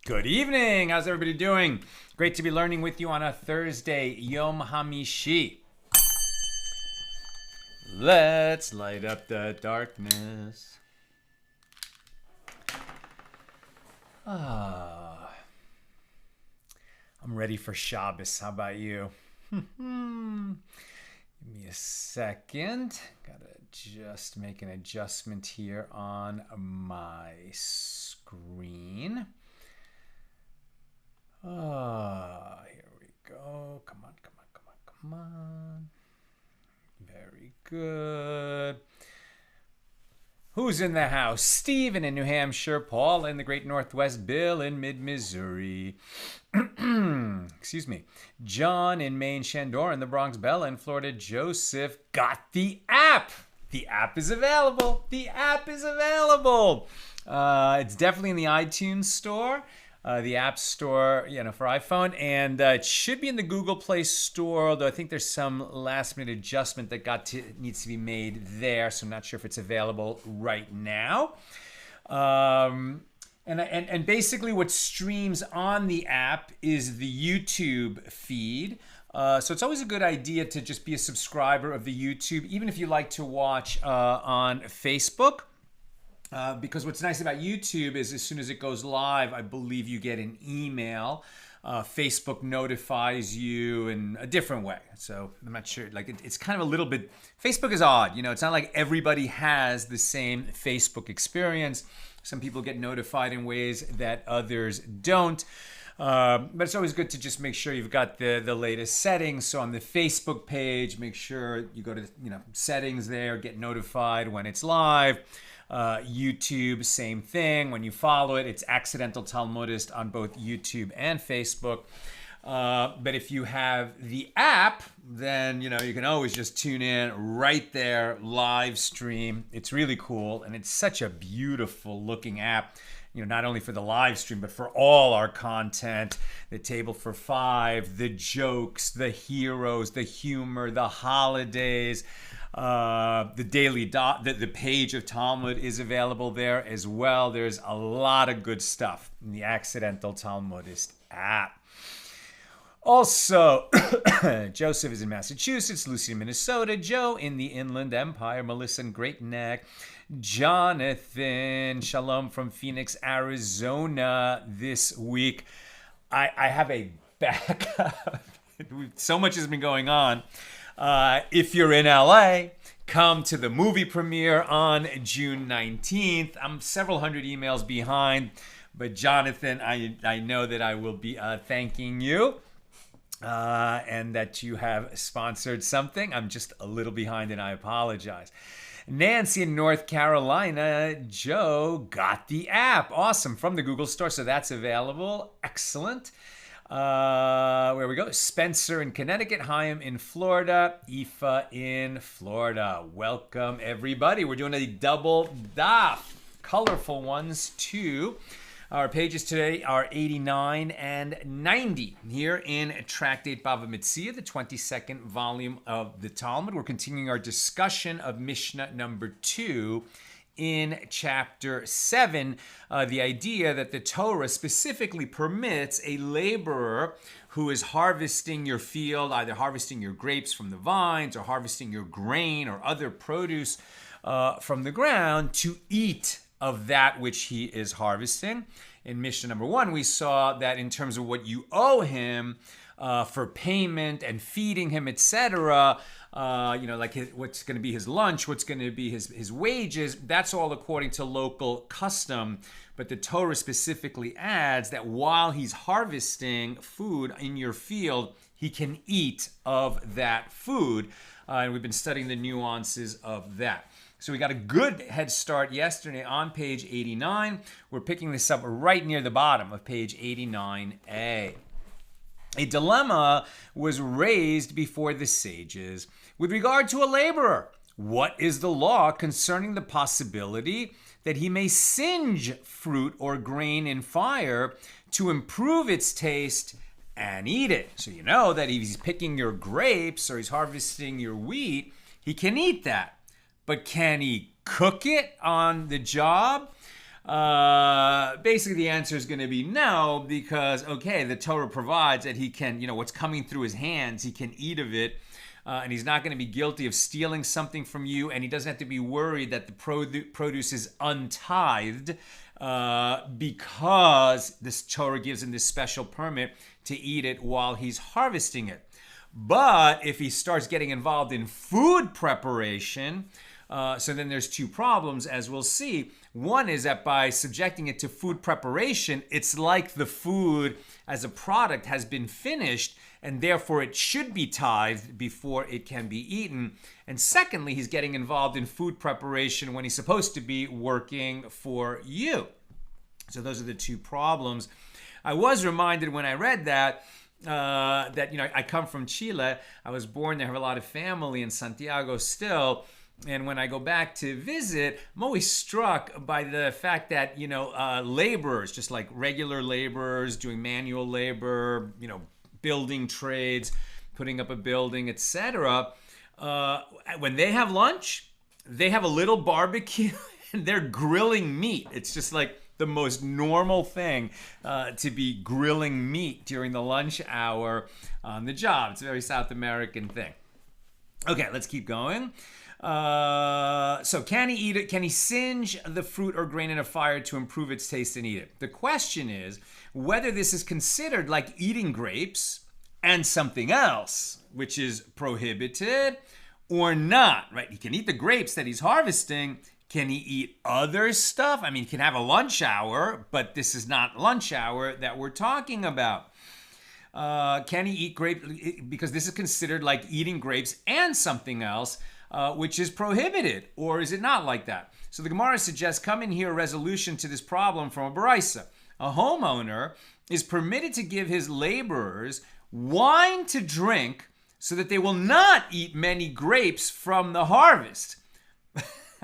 Good evening. How's everybody doing? Great to be learning with you on a Thursday, Yom Hamishi. Let's light up the darkness. I'm ready for Shabbos. How about you? Give me a second. Gotta just make an adjustment here on my screen. Here we go. Come on. Very good. Who's in the house? Stephen in New Hampshire, Paul in the Great Northwest, Bill in mid-Missouri. Excuse me. John in Maine, Shandor in the Bronx, Bella in Florida, Joseph got the app. The app is available. It's definitely in the iTunes store. The App Store, for iPhone, and it should be in the Google Play Store, although I think there's some last-minute adjustment that needs to be made there, so I'm not sure if it's available right now. And basically what streams on the app is the YouTube feed. So it's always a good idea to just be a subscriber of the YouTube, even if you like to watch on Facebook. Because what's nice about YouTube is as soon as it goes live, I believe you get an email. Facebook notifies you in a different way. So I'm not sure, it's kind of a little bit, Facebook is odd. It's not like everybody has the same Facebook experience. Some people get notified in ways that others don't. But it's always good to just make sure you've got the latest settings. So on the Facebook page, make sure you go to settings there, get notified when it's live. YouTube, same thing. When you follow it, it's Accidental Talmudist on both YouTube and Facebook. But if you have the app, then you can always just tune in right there, live stream. It's really cool, and it's such a beautiful looking app. Not only for the live stream, but for all our content, the table for five, the jokes, the heroes, the humor, the holidays. The daily the page of Talmud is available there as well. There's a lot of good stuff in the Accidental Talmudist app. Also, Joseph is in Massachusetts, Lucy in Minnesota, Joe in the Inland Empire, Melissa in Great Neck, Jonathan, shalom from Phoenix, Arizona this week. I have a backup. So much has been going on. If you're in LA, come to the movie premiere on June 19th. I'm several hundred emails behind, but Jonathan, I know that I will be thanking you and that you have sponsored something. I'm just a little behind and I apologize. Nancy in North Carolina. Joe got the app. Awesome. From the Google Store. So that's available. Excellent. Where we go? Spencer in Connecticut. Chaim in Florida. Aoife in Florida. Welcome, everybody. We're doing a double daf. Colorful ones, too. Our pages today are 89 and 90 here in Tractate Bava Metzia, the 22nd volume of the Talmud. We're continuing our discussion of Mishnah number 2 in chapter 7. The idea that the Torah specifically permits a laborer who is harvesting your field, either harvesting your grapes from the vines or harvesting your grain or other produce from the ground, to eat of that which he is harvesting. In Mishnah number 1, we saw that in terms of what you owe him for payment and feeding him, etc., like what's going to be his lunch, what's going to be his wages, that's all according to local custom. But the Torah specifically adds that while he's harvesting food in your field, he can eat of that food. And we've been studying the nuances of that. So we got a good head start yesterday on page 89. We're picking this up right near the bottom of page 89a. A dilemma was raised before the sages with regard to a laborer. What is the law concerning the possibility that he may singe fruit or grain in fire to improve its taste and eat it? So you know that if he's picking your grapes or he's harvesting your wheat, he can eat that. But can he cook it on the job? Basically, the answer is going to be no, because, okay, the Torah provides that he can, what's coming through his hands, he can eat of it, and he's not going to be guilty of stealing something from you, and he doesn't have to be worried that the produce is untithed, because this Torah gives him this special permit to eat it while he's harvesting it. But if he starts getting involved in food preparation, so then there's two problems, as we'll see. One is that by subjecting it to food preparation, it's like the food as a product has been finished, and therefore it should be tithed before it can be eaten. And secondly, he's getting involved in food preparation when he's supposed to be working for you. So those are the two problems. I was reminded when I read that, I come from Chile. I was born there, have a lot of family in Santiago still. And when I go back to visit, I'm always struck by the fact that, laborers, just like regular laborers doing manual labor, building trades, putting up a building, etc., when they have lunch, they have a little barbecue and they're grilling meat. It's just like the most normal thing to be grilling meat during the lunch hour on the job. It's a very South American thing. Okay, let's keep going. So can he eat it? Can he singe the fruit or grain in a fire to improve its taste and eat it? The question is whether this is considered like eating grapes and something else, which is prohibited, or not, right? He can eat the grapes that he's harvesting. Can he eat other stuff? I mean, he can have a lunch hour, but this is not lunch hour that we're talking about. Can he eat grapes? Because this is considered like eating grapes and something else, which is prohibited, or is it not like that? So the Gemara suggests, come in here a resolution to this problem from a baraisa. A homeowner is permitted to give his laborers wine to drink so that they will not eat many grapes from the harvest.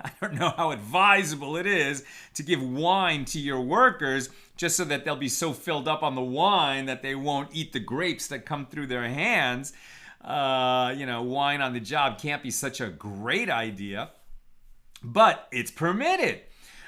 I don't know how advisable it is to give wine to your workers just so that they'll be so filled up on the wine that they won't eat the grapes that come through their hands. Wine on the job can't be such a great idea, but it's permitted.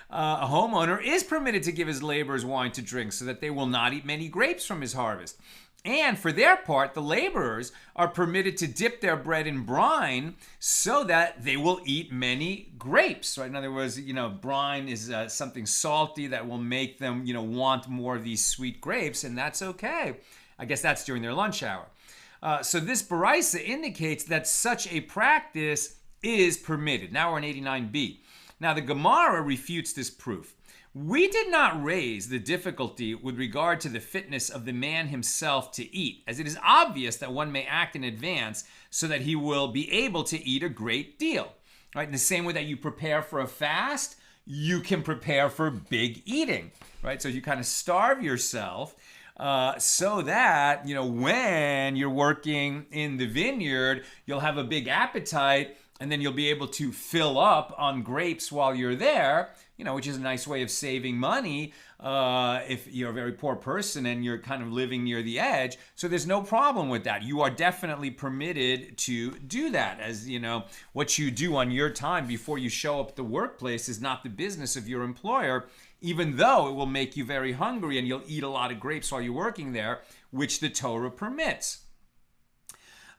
A homeowner is permitted to give his laborers wine to drink so that they will not eat many grapes from his harvest. And for their part, the laborers are permitted to dip their bread in brine so that they will eat many grapes. Right? In other words, brine is something salty that will make them, want more of these sweet grapes, and that's okay. I guess that's during their lunch hour. So this baraisa indicates that such a practice is permitted. Now we're in 89b. Now the Gemara refutes this proof. We did not raise the difficulty with regard to the fitness of the man himself to eat, as it is obvious that one may act in advance so that he will be able to eat a great deal. right? In the same way that you prepare for a fast, you can prepare for big eating, right? So you kind of starve yourself so that, when you're working in the vineyard, you'll have a big appetite, and then you'll be able to fill up on grapes while you're there, which is a nice way of saving money if you're a very poor person and you're kind of living near the edge. So there's no problem with that. You are definitely permitted to do that, as what you do on your time before you show up at the workplace is not the business of your employer, even though it will make you very hungry and you'll eat a lot of grapes while you're working there, which the Torah permits.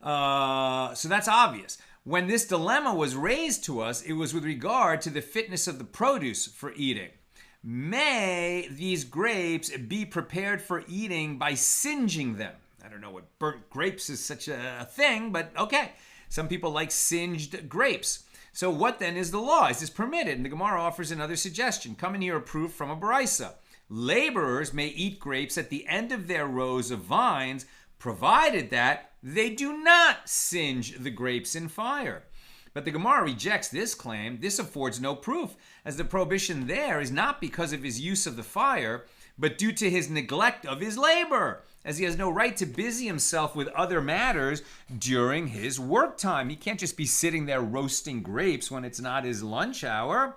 So that's obvious. When this dilemma was raised to us, it was with regard to the fitness of the produce for eating. May these grapes be prepared for eating by singeing them? I don't know what burnt grapes is such a thing, but okay. Some people like singed grapes. So what then is the law? Is this permitted? And the Gemara offers another suggestion. Come in here, a proof from a Baraisa. Laborers may eat grapes at the end of their rows of vines, provided that they do not singe the grapes in fire. But the Gemara rejects this claim. This affords no proof, as the prohibition there is not because of his use of the fire, but due to his neglect of his labor, as he has no right to busy himself with other matters during his work time. He can't just be sitting there roasting grapes when it's not his lunch hour.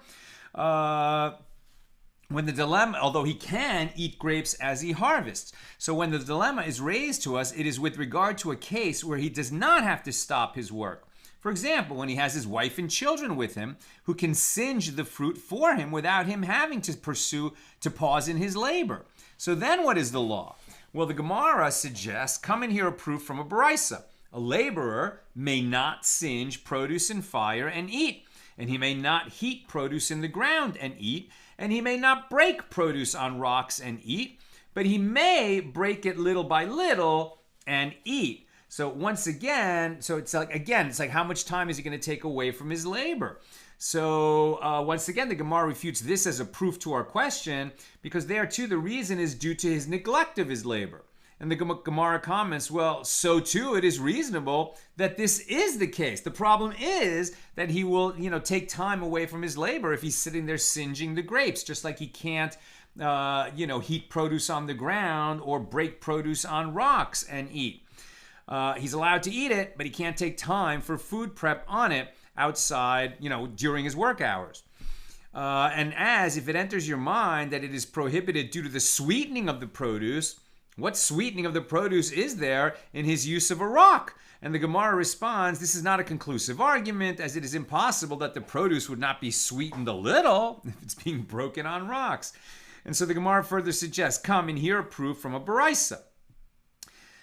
When the dilemma, although he can eat grapes as he harvests. So when the dilemma is raised to us, it is with regard to a case where he does not have to stop his work. For example, when he has his wife and children with him, who can singe the fruit for him without him having to pause in his labor. So then what is the law? Well, the Gemara suggests, come and hear a proof from a Baraisa. A laborer may not singe produce in fire and eat, and he may not heat produce in the ground and eat, and he may not break produce on rocks and eat, but he may break it little by little and eat. So once again, it's like how much time is he going to take away from his labor? So once again, the Gemara refutes this as a proof to our question, because there too the reason is due to his neglect of his labor. And the Gemara comments, well, so too it is reasonable that this is the case. The problem is that he will, take time away from his labor if he's sitting there singeing the grapes, just like he can't, heat produce on the ground or break produce on rocks and eat. He's allowed to eat it, but he can't take time for food prep on it outside, during his work hours. And as if it enters your mind that it is prohibited due to the sweetening of the produce, what sweetening of the produce is there in his use of a rock? And the Gemara responds, this is not a conclusive argument, as it is impossible that the produce would not be sweetened a little if it's being broken on rocks. And so the Gemara further suggests, come and hear a proof from a Baraisa.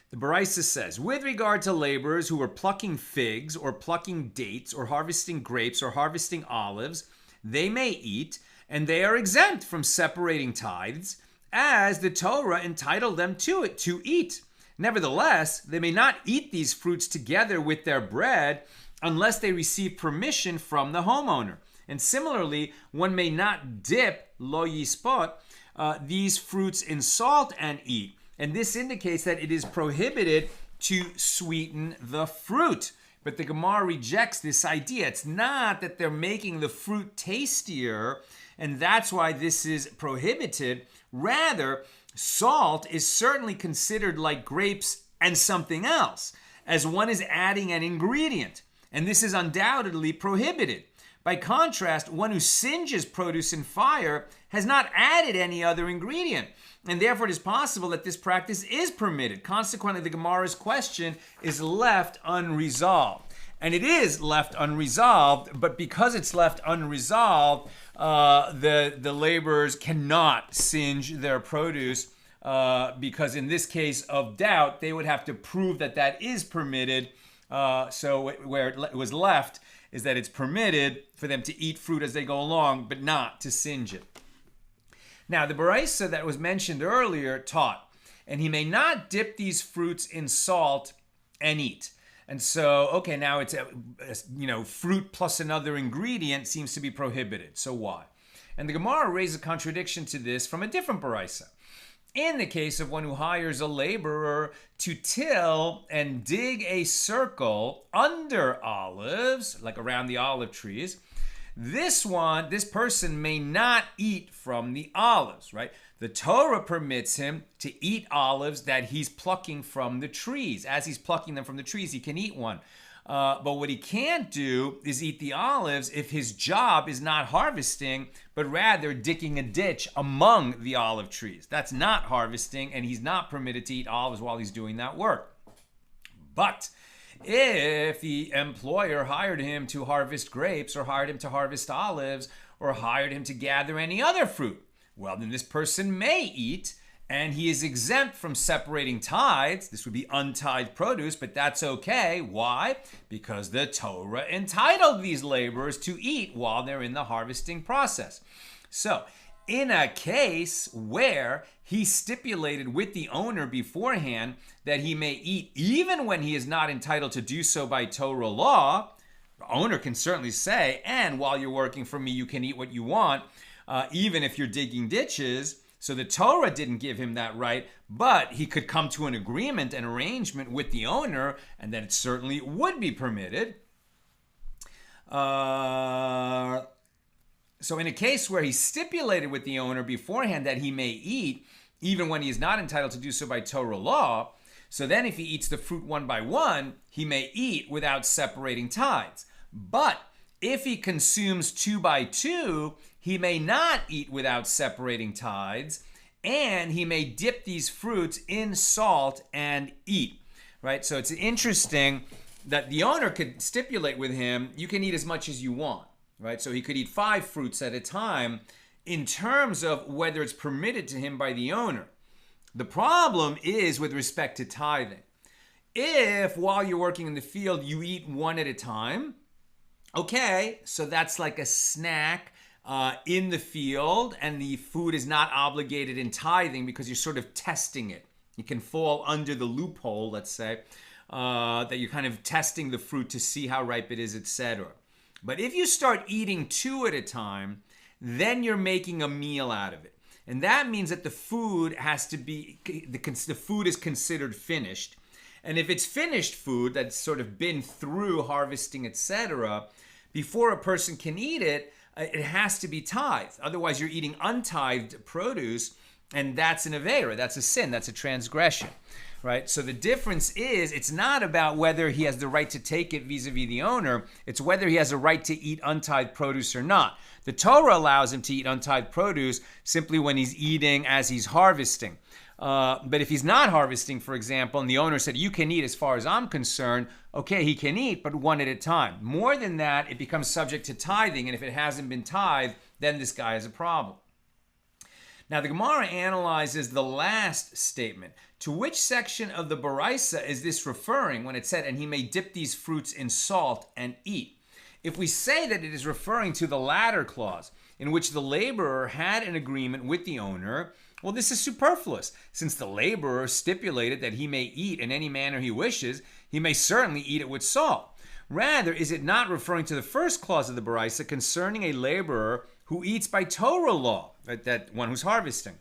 The Baraisa says, with regard to laborers who are plucking figs or plucking dates or harvesting grapes or harvesting olives, they may eat, and they are exempt from separating tithes, as the Torah entitled them to it, to eat. Nevertheless, they may not eat these fruits together with their bread unless they receive permission from the homeowner. And similarly, one may not dip, lo yispot, these fruits in salt and eat. And this indicates that it is prohibited to sweeten the fruit. But the Gemara rejects this idea. It's not that they're making the fruit tastier, and that's why this is prohibited. Rather, salt is certainly considered like grapes and something else, as one is adding an ingredient, and this is undoubtedly prohibited. By contrast, one who singes produce in fire has not added any other ingredient, and therefore it is possible that this practice is permitted. Consequently, the Gemara's question is left unresolved. And it is left unresolved, but because it's left unresolved, the laborers cannot singe their produce because in this case of doubt, they would have to prove that that is permitted. Where it was left is that it's permitted for them to eat fruit as they go along, but not to singe it. Now, the Baraisa that was mentioned earlier taught, and he may not dip these fruits in salt and eat. And so, okay, now it's, fruit plus another ingredient seems to be prohibited. So why? And the Gemara raises a contradiction to this from a different Baraisa. in the case of one who hires a laborer to till and dig a circle under olives, like around the olive trees, this person may not eat from the olives, right? The Torah permits him to eat olives that he's plucking from the trees. As he's plucking them from the trees, he can eat one. But what he can't do is eat the olives if his job is not harvesting, but rather digging a ditch among the olive trees. That's not harvesting, and he's not permitted to eat olives while he's doing that work. But if the employer hired him to harvest grapes, or hired him to harvest olives, or hired him to gather any other fruit, well, then this person may eat, and he is exempt from separating tithes. This would be untithed produce, but that's okay. Why? Because the Torah entitled these laborers to eat while they're in the harvesting process. So, in a case where he stipulated with the owner beforehand that he may eat even when he is not entitled to do so by Torah law, the owner can certainly say, and while you're working for me, you can eat what you want, even if you're digging ditches. So the Torah didn't give him that right, but he could come to an agreement, an arrangement with the owner, and then it certainly would be permitted. So in a case where he stipulated with the owner beforehand that he may eat, even when he is not entitled to do so by Torah law, so then if he eats the fruit one by one, he may eat without separating tithes. But if he consumes two by two, he may not eat without separating tithes, and he may dip these fruits in salt and eat, right? So it's interesting that the owner could stipulate with him, you can eat as much as you want, right? So he could eat 5 fruits at a time in terms of whether it's permitted to him by the owner. The problem is with respect to tithing. If while you're working in the field, you eat one at a time, okay, so that's like a snack in the field, and the food is not obligated in tithing because you're sort of testing it. You can fall under the loophole, let's say, that you're kind of testing the fruit to see how ripe it is, etc. But if you start eating 2 at a time, then you're making a meal out of it. And that means that the food has to be, the food is considered finished. And if it's finished food that's sort of been through harvesting, etc., before a person can eat it, it has to be tithed. Otherwise, you're eating untithed produce, and that's an avera, that's a sin, that's a transgression, right? So the difference is, it's not about whether he has the right to take it vis-a-vis the owner, it's whether he has a right to eat untithed produce or not. The Torah allows him to eat untithed produce simply when he's eating as he's harvesting. But if he's not harvesting, for example, and the owner said, you can eat as far as I'm concerned, okay, he can eat, but one at a time. More than that, it becomes subject to tithing, and if it hasn't been tithed, then this guy has a problem. Now, the Gemara analyzes the last statement. To which section of the Baraisa is this referring when it said, and he may dip these fruits in salt and eat? If we say that it is referring to the latter clause, in which the laborer had an agreement with the owner, well, this is superfluous. Since the laborer stipulated that he may eat in any manner he wishes, he may certainly eat it with salt. Rather, is it not referring to the first clause of the Baraisa concerning a laborer who eats by Torah law, right, that one who's harvesting?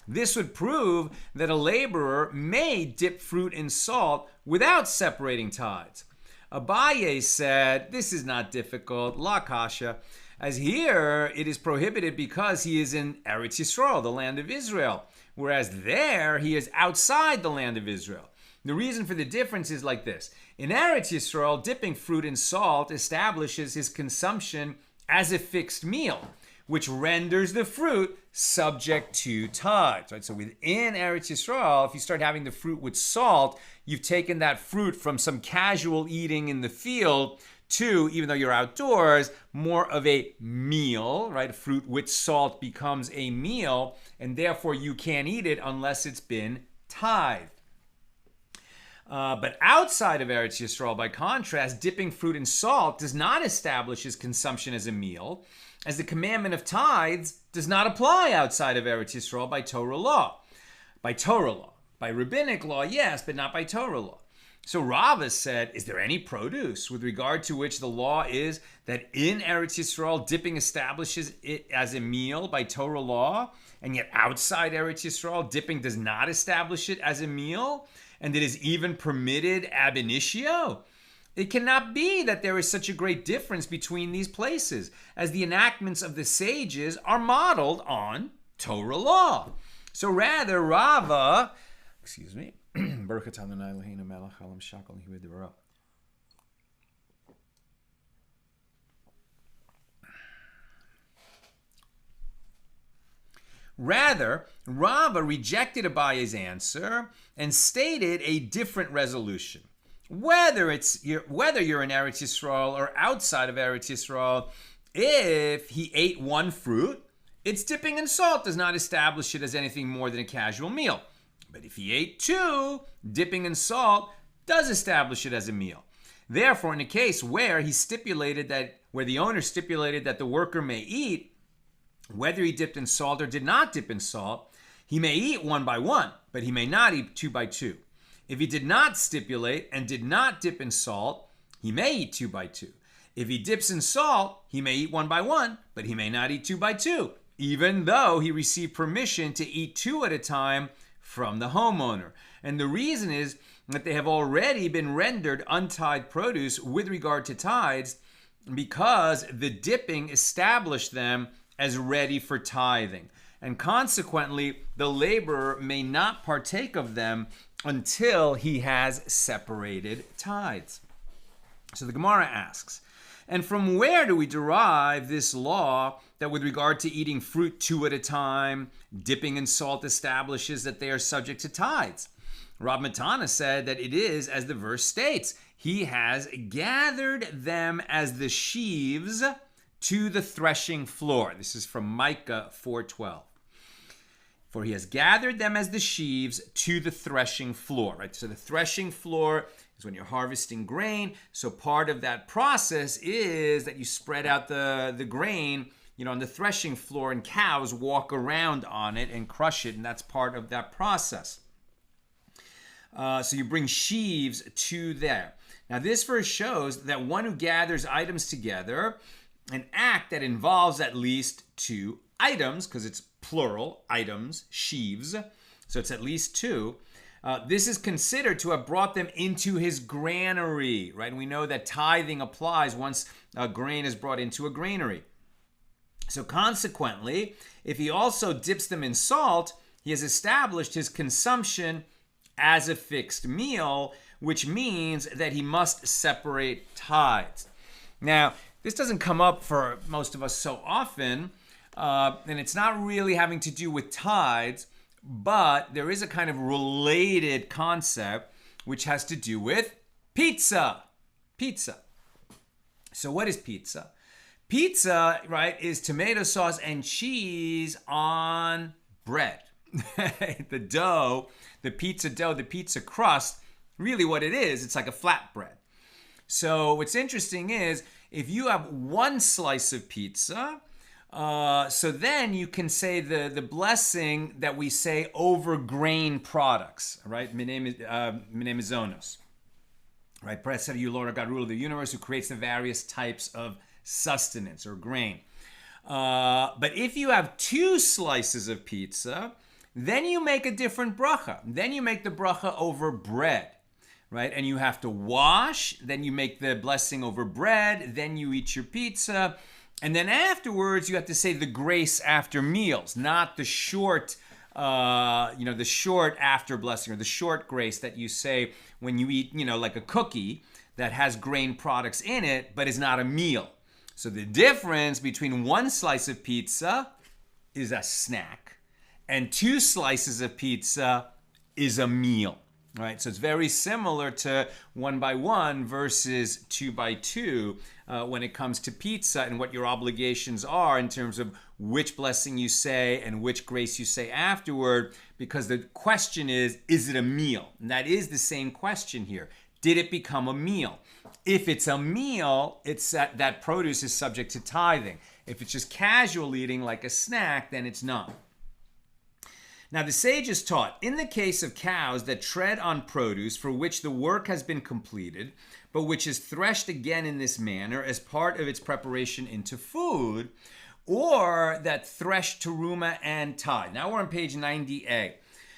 This would prove that a laborer may dip fruit in salt without separating tithes. Abaye said, this is not difficult, la kasha, as here it is prohibited because he is in Eretz Yisrael, the land of Israel, whereas there he is outside the land of Israel. The reason for the difference is like this. In Eretz Yisrael, dipping fruit in salt establishes his consumption as a fixed meal, which renders the fruit subject to tithes. Right? So within Eretz Yisrael, if you start having the fruit with salt, you've taken that fruit from some casual eating in the field to, even though you're outdoors, more of a meal, right? Fruit with salt becomes a meal, and therefore you can't eat it unless it's been tithed. But outside of Eretz Yisrael, by contrast, dipping fruit in salt does not establish his consumption as a meal, as the commandment of tithes does not apply outside of Eretz Yisrael by Torah law. By Torah law. By rabbinic law, yes, but not by Torah law. So Rava said, is there any produce with regard to which the law is that in Eretz Yisrael dipping establishes it as a meal by Torah law, and yet outside Eretz Yisrael dipping does not establish it as a meal, and it is even permitted ab initio? It cannot be that there is such a great difference between these places, as the enactments of the sages are modeled on Torah law. So rather, Rava, Rather, Rava rejected Abaye's answer and stated a different resolution. Whether you're in Eretz Yisrael or outside of Eretz Yisrael, if he ate one fruit, its dipping in salt does not establish it as anything more than a casual meal. But if he ate two, dipping in salt does establish it as a meal. Therefore, in a case where the owner stipulated that the worker may eat, whether he dipped in salt or did not dip in salt, he may eat one by one, but he may not eat two by two. If he did not stipulate and did not dip in salt, he may eat two by two. If he dips in salt, he may eat one by one, but he may not eat two by two, even though he received permission to eat two at a time from the homeowner. And the reason is that they have already been rendered untithed produce with regard to tithes because the dipping established them as ready for tithing. And consequently, the laborer may not partake of them until he has separated tithes. So the Gemara asks, and from where do we derive this law that with regard to eating fruit two at a time, dipping in salt establishes that they are subject to tithes? Rav Matana said that it is as the verse states, he has gathered them as the sheaves to the threshing floor. This is from Micah 4:12. For he has gathered them as the sheaves to the threshing floor, right? So the threshing floor is when you're harvesting grain. So part of that process is that you spread out the grain, on the threshing floor, and cows walk around on it and crush it, and that's part of that process. So you bring sheaves to there. Now this verse shows that one who gathers items together, an act that involves at least two items, because it's plural, items, sheaves, so it's at least two. This is considered to have brought them into his granary, right? And we know that tithing applies once a grain is brought into a granary. So consequently, if he also dips them in salt, he has established his consumption as a fixed meal, which means that he must separate tithes. Now, this doesn't come up for most of us so often, and it's not really having to do with tithes, but there is a kind of related concept which has to do with pizza. Pizza. So what is pizza? Pizza, right, is tomato sauce and cheese on bread. The dough, the pizza crust, really what it is, it's like a flatbread. So what's interesting is if you have one slice of pizza, so then you can say the blessing that we say over grain products, right? Minemizonos. Right? Blessed are you, Lord our God, ruler of the universe, who creates the various types of sustenance or grain. But if you have two slices of pizza, then you make a different bracha. Then you make the bracha over bread. Right? And you have to wash, then you make the blessing over bread, then you eat your pizza, and then afterwards you have to say the grace after meals, not the short, the short after blessing or the short grace that you say when you eat, like a cookie that has grain products in it, but is not a meal. So the difference between one slice of pizza is a snack, and two slices of pizza is a meal. Right, so it's very similar to 1 by 1 versus 2 by 2 when it comes to pizza and what your obligations are in terms of which blessing you say and which grace you say afterward, because the question is it a meal? And that is the same question here. Did it become a meal? If it's a meal, it's that produce is subject to tithing. If it's just casual eating like a snack, then it's not. Now the sages taught, in the case of cows that tread on produce for which the work has been completed, but which is threshed again in this manner as part of its preparation into food, or that thresh teruma and tithe. Now we're on page 90a.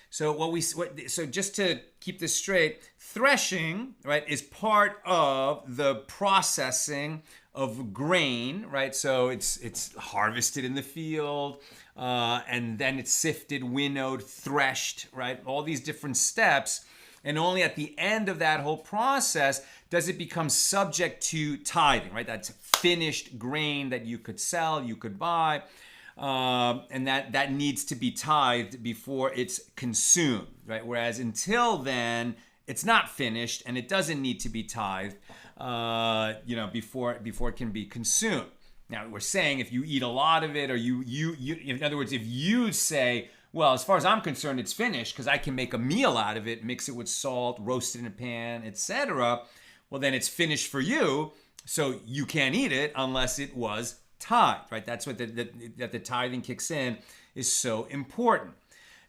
So so just to keep this straight, threshing, right, is part of the processing of grain, right? So it's harvested in the field, and then it's sifted, winnowed, threshed, right? All these different steps, and only at the end of that whole process does it become subject to tithing, right? That's finished grain that you could sell, you could buy. And that needs to be tithed before it's consumed, right? Whereas until then, it's not finished and it doesn't need to be tithed, before it can be consumed. Now we're saying if you eat a lot of it, or you in other words, if you say, well, as far as I'm concerned, it's finished because I can make a meal out of it, mix it with salt, roast it in a pan, etc. Well, then it's finished for you, so you can't eat it unless it was tithe, right? That's what the tithing kicks in is so important.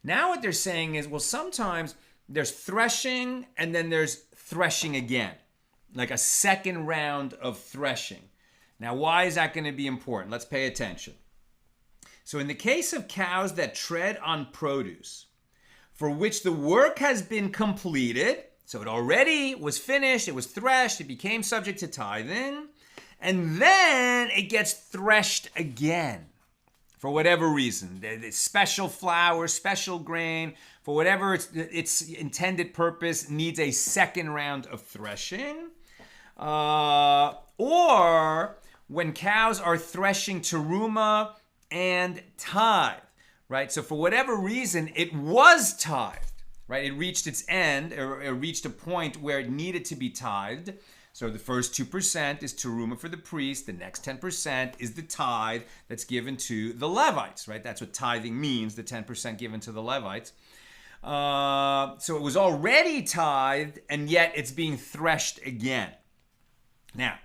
Now what they're saying is, well, sometimes there's threshing and then there's threshing again, like a second round of threshing. Now, why is that going to be important? Let's pay attention. So in the case of cows that tread on produce, for which the work has been completed, so it already was finished, it was threshed, it became subject to tithing, and then it gets threshed again for whatever reason. The special flour, special grain, for whatever its intended purpose, needs a second round of threshing. Or when cows are threshing teruma and tithe, right? So for whatever reason, it was tithed, right? It reached its end, or it reached a point where it needed to be tithed. So the first 2% is teruma for the priest. The next 10% is the tithe that's given to the Levites, right? That's what tithing means, the 10% given to the Levites. So it was already tithed, and yet it's being threshed again. Now,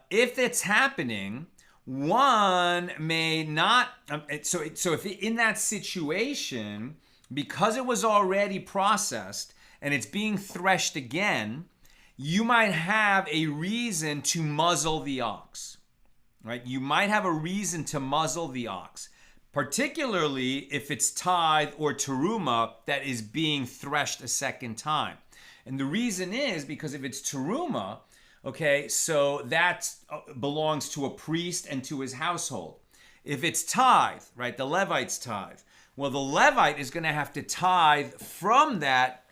if it's happening, one may not. So if in that situation, because it was already processed and it's being threshed again, you might have a reason to muzzle the ox, right? You might have a reason to muzzle the ox, particularly if it's tithe or teruma that is being threshed a second time. And the reason is because if it's teruma, okay, so that belongs to a priest and to his household. If it's tithe, right, the Levites tithe, well, the Levite is going to have to tithe from that.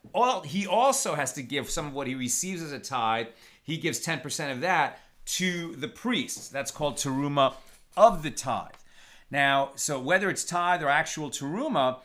He also has to give some of what he receives as a tithe. He gives 10% of that to the priests. That's called teruma of the tithe. Now, so whether it's tithe or actual teruma,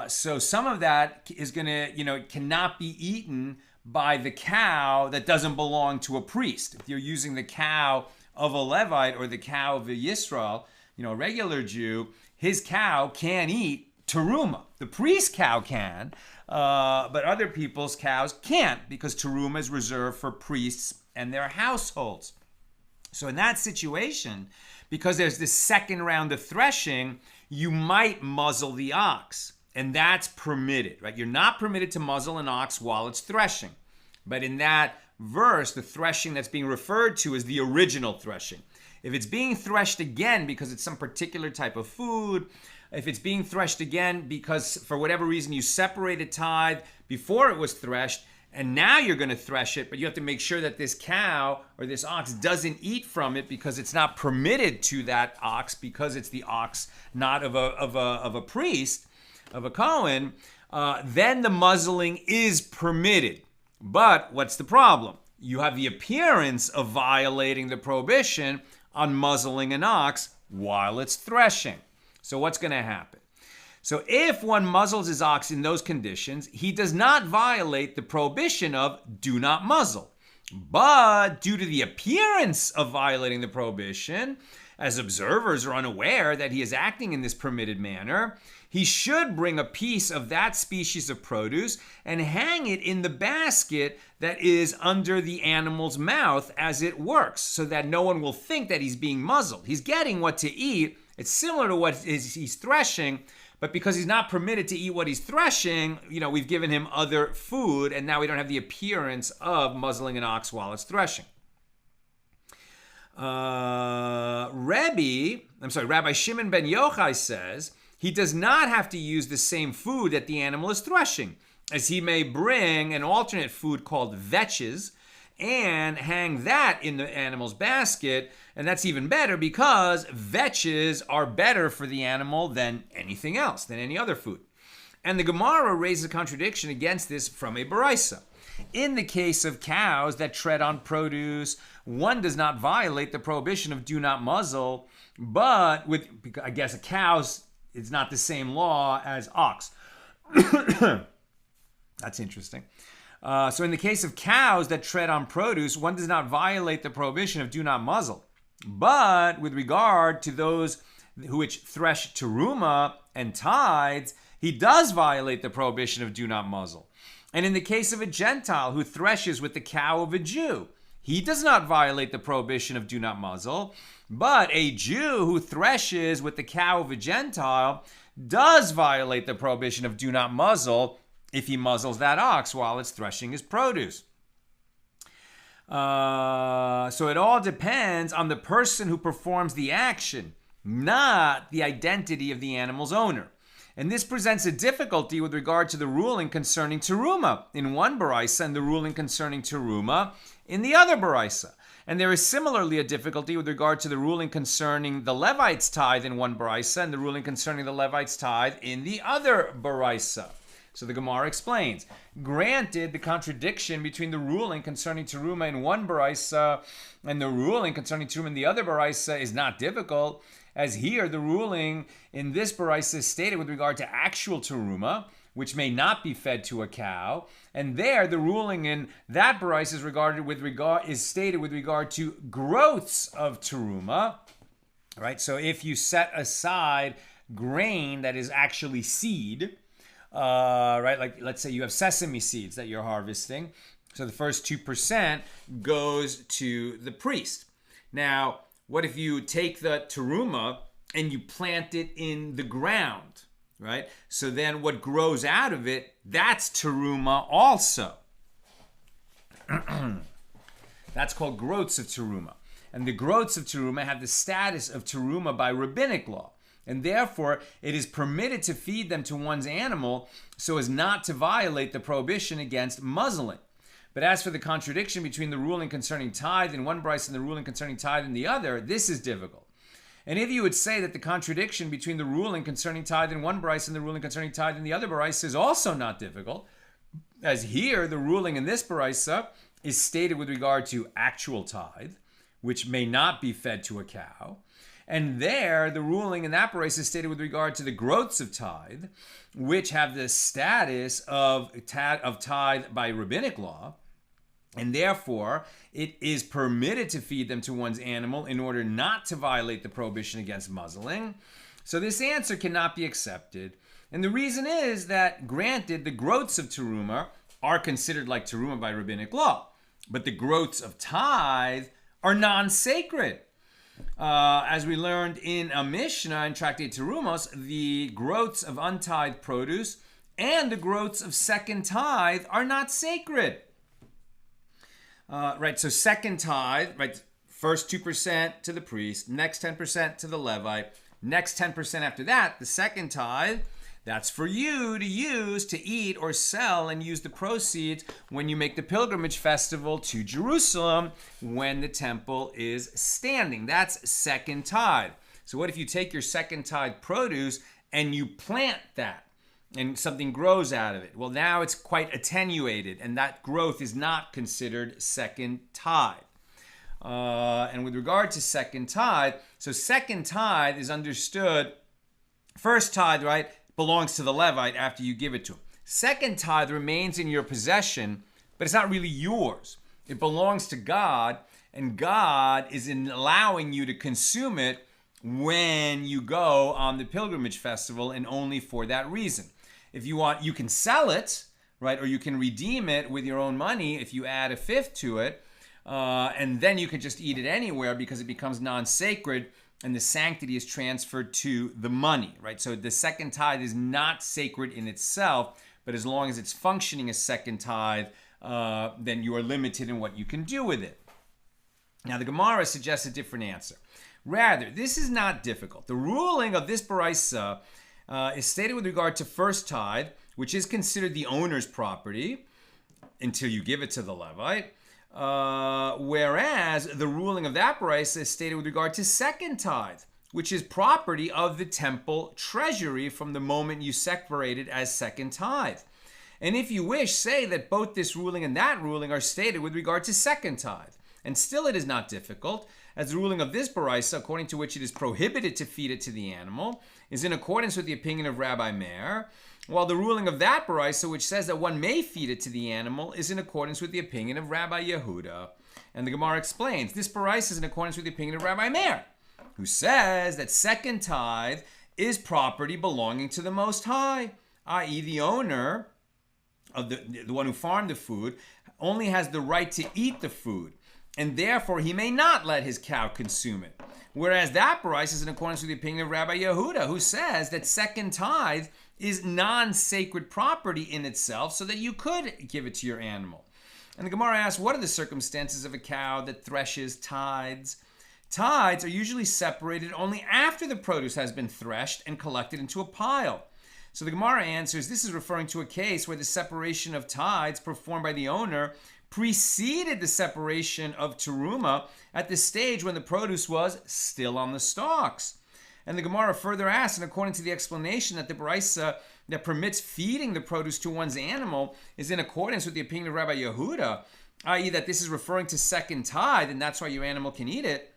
so some of that is going to, cannot be eaten by the cow that doesn't belong to a priest. If you're using the cow of a Levite or the cow of a Yisrael, a regular Jew, his cow can't eat teruma. The priest cow can, but other people's cows can't, because teruma is reserved for priests and their households. So in that situation, because there's this second round of threshing, you might muzzle the ox, and that's permitted, right? You're not permitted to muzzle an ox while it's threshing. But in that verse, the threshing that's being referred to is the original threshing. If it's being threshed again because it's some particular type of food, if it's being threshed again because for whatever reason you separated tithe before it was threshed, and now you're going to thresh it, but you have to make sure that this cow or this ox doesn't eat from it because it's not permitted to that ox, because it's the ox not of a priest, of a Cohen, then the muzzling is permitted. But what's the problem? You have the appearance of violating the prohibition on muzzling an ox while it's threshing. So what's going to happen? So if one muzzles his ox in those conditions, he does not violate the prohibition of do not muzzle. But due to the appearance of violating the prohibition, as observers are unaware that he is acting in this permitted manner, he should bring a piece of that species of produce and hang it in the basket that is under the animal's mouth as it works, so that no one will think that he's being muzzled. He's getting what to eat. It's similar to what he's threshing, But because he's not permitted to eat what he's threshing, we've given him other food, and now we don't have the appearance of muzzling an ox while it's threshing. Rabbi Shimon ben Yochai says he does not have to use the same food that the animal is threshing, as he may bring an alternate food called vetches and hang that in the animal's basket. And that's even better because vetches are better for the animal than anything else, than any other food. And the Gemara raises a contradiction against this from a baraisa. In the case of cows that tread on produce, one does not violate the prohibition of do not muzzle, but with, I guess, a cow's, it's not the same law as ox. That's interesting. So in the case of cows that tread on produce, one does not violate the prohibition of do not muzzle. But with regard to those which thresh teruma and tithes, he does violate the prohibition of do not muzzle. And in the case of a Gentile who threshes with the cow of a Jew, he does not violate the prohibition of do not muzzle. But a Jew who threshes with the cow of a Gentile does violate the prohibition of do not muzzle if he muzzles that ox while it's threshing his produce. So it all depends on the person who performs the action, not the identity of the animal's owner. And this presents a difficulty with regard to the ruling concerning teruma in one baraisa and the ruling concerning teruma in the other baraisa. And there is similarly a difficulty with regard to the ruling concerning the Levite's tithe in one baraisa and the ruling concerning the Levite's tithe in the other baraisa. So the Gemara explains, granted, the contradiction between the ruling concerning teruma in one baraisa and the ruling concerning teruma in the other baraisa is not difficult, as here the ruling in this baraisa is stated with regard to actual teruma, which may not be fed to a cow, and there the ruling in that baraisa is stated with regard to growths of teruma, right? So if you set aside grain that is actually seed, right? Like let's say you have sesame seeds that you're harvesting. So the first 2% goes to the priest. Now, what if you take the teruma and you plant it in the ground, right? So then what grows out of it, that's teruma also. That's called growths of teruma. And the growths of teruma have the status of teruma by rabbinic law. And therefore, it is permitted to feed them to one's animal so as not to violate the prohibition against muzzling. But as for the contradiction between the ruling concerning tithe in one baraisa and the ruling concerning tithe in the other, this is difficult. And if you would say that the contradiction between the ruling concerning tithe in one baraisa and the ruling concerning tithe in the other baraisa is also not difficult, as here the ruling in this baraisa is stated with regard to actual tithe, which may not be fed to a cow, and there, the ruling in that baraisa is stated with regard to the growths of tithe, which have the status of tithe by rabbinic law, and therefore, it is permitted to feed them to one's animal in order not to violate the prohibition against muzzling. So this answer cannot be accepted. And the reason is that, granted, the growths of teruma are considered like teruma by rabbinic law, but the growths of tithe are non-sacred. As we learned in a Mishna in Tractate Terumos, the growths of untithed produce and the growths of second tithe are not sacred. Right, so second tithe, right, first 2% to the priest, next 10% to the Levite, next 10% after that, the second tithe, that's for you to use to eat or sell and use the proceeds when you make the pilgrimage festival to Jerusalem when the temple is standing. That's second tithe. So what if you take your second tithe produce and you plant that and something grows out of it? Well, now it's quite attenuated and that growth is not considered second tithe. And with regard to second tithe, so second tithe is understood, first tithe, right, belongs to the Levite after you give it to him. Second tithe remains in your possession, but it's not really yours. It belongs to God, and God is allowing you to consume it when you go on the pilgrimage festival, and only for that reason. If you want, you can sell it, right, or you can redeem it with your own money if you add a fifth to it, and then you can just eat it anywhere because it becomes non-sacred and the sanctity is transferred to the money, right? So the second tithe is not sacred in itself, but as long as it's functioning as second tithe, then you are limited in what you can do with it. Now, the Gemara suggests a different answer. Rather, this is not difficult. The ruling of this baraisa is stated with regard to first tithe, which is considered the owner's property until you give it to the Levite. Whereas the ruling of that baraisa is stated with regard to second tithe, which is property of the temple treasury from the moment you separate it as second tithe. And if you wish, say that both this ruling and that ruling are stated with regard to second tithe. And still it is not difficult, as the ruling of this baraisa, according to which it is prohibited to feed it to the animal, is in accordance with the opinion of Rabbi Meir, while the ruling of that baraisa, which says that one may feed it to the animal, is in accordance with the opinion of Rabbi Yehuda. And the Gemara explains, this baraisa is in accordance with the opinion of Rabbi Meir, who says that second tithe is property belonging to the Most High, i.e. the owner of the one who farmed the food only has the right to eat the food, and therefore he may not let his cow consume it. Whereas that baraisa is in accordance with the opinion of Rabbi Yehuda, who says that second tithe is non-sacred property in itself, so that you could give it to your animal. And the Gemara asks, what are the circumstances of a cow that threshes tithes? Tithes are usually separated only after the produce has been threshed and collected into a pile. So the Gemara answers, this is referring to a case where the separation of tithes performed by the owner preceded the separation of teruma at the stage when the produce was still on the stalks. And the Gemara further asks, and according to the explanation that the baraisa that permits feeding the produce to one's animal is in accordance with the opinion of Rabbi Yehuda, i.e. that this is referring to second tithe, and that's why your animal can eat it,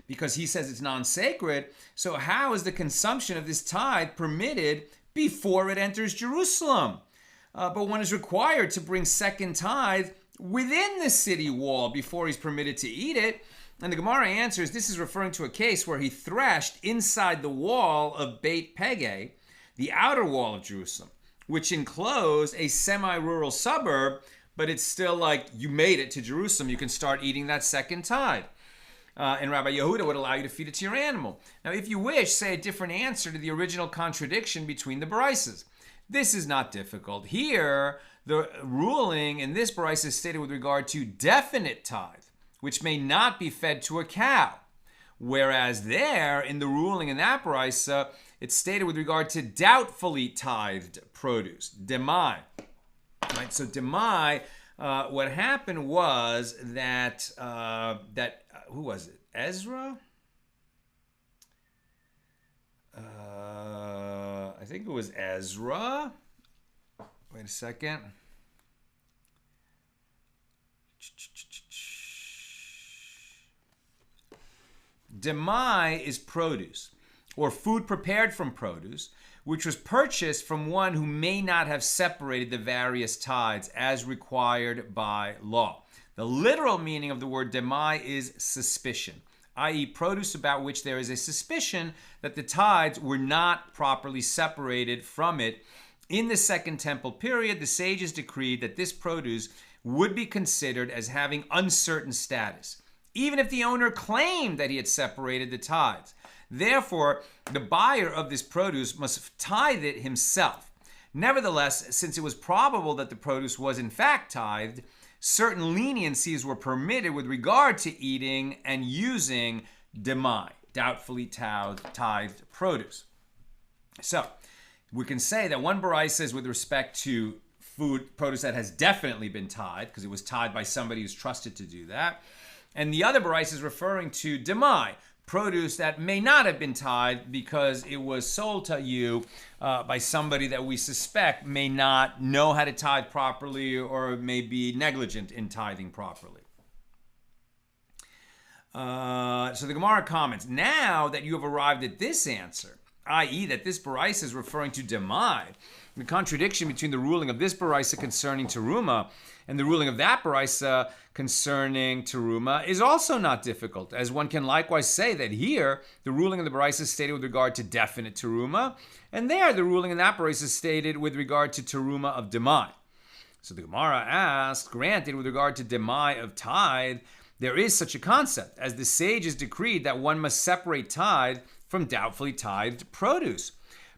because he says it's non-sacred. So how is the consumption of this tithe permitted before it enters Jerusalem? But one is required to bring second tithe within the city wall before he's permitted to eat it. And the Gemara answers, this is referring to a case where he threshed inside the wall of Beit Pege, the outer wall of Jerusalem, which enclosed a semi-rural suburb, but it's still like you made it to Jerusalem, you can start eating that second tithe. And Rabbi Yehuda would allow you to feed it to your animal. Now, if you wish, say a different answer to the original contradiction between the baraisas. This is not difficult. Here, the ruling in this baraisa is stated with regard to definite tithe, which may not be fed to a cow. Whereas there, in the ruling in that baraisa, it's stated with regard to doubtfully tithed produce, demai. Right? So demai, what happened was that who was it? Ezra? I think it was Ezra. Wait a second. Demai is produce, or food prepared from produce, which was purchased from one who may not have separated the various tithes as required by law. The literal meaning of the word demai is suspicion, i.e. produce about which there is a suspicion that the tithes were not properly separated from it. In the Second Temple period, the sages decreed that this produce would be considered as having uncertain status, even if the owner claimed that he had separated the tithes. Therefore, the buyer of this produce must tithe it himself. Nevertheless, since it was probable that the produce was in fact tithed, certain leniencies were permitted with regard to eating and using demai, doubtfully tithed produce. So, we can say that one baraisa is with respect to produce that has definitely been tithed, because it was tithed by somebody who's trusted to do that. And the other baraisa is referring to demai, produce that may not have been tithed because it was sold to you by somebody that we suspect may not know how to tithe properly or may be negligent in tithing properly. So the Gemara comments, now that you have arrived at this answer, i.e. that this baraisa is referring to demai, the contradiction between the ruling of this baraisa concerning teruma and the ruling of that baraisa concerning teruma is also not difficult, as one can likewise say that here the ruling of the baraisa is stated with regard to definite teruma, and there the ruling in that baraisa is stated with regard to teruma of demai. So the Gemara asks, granted, with regard to demai of tithe, there is such a concept, as the sages decreed that one must separate tithe from doubtfully tithed produce.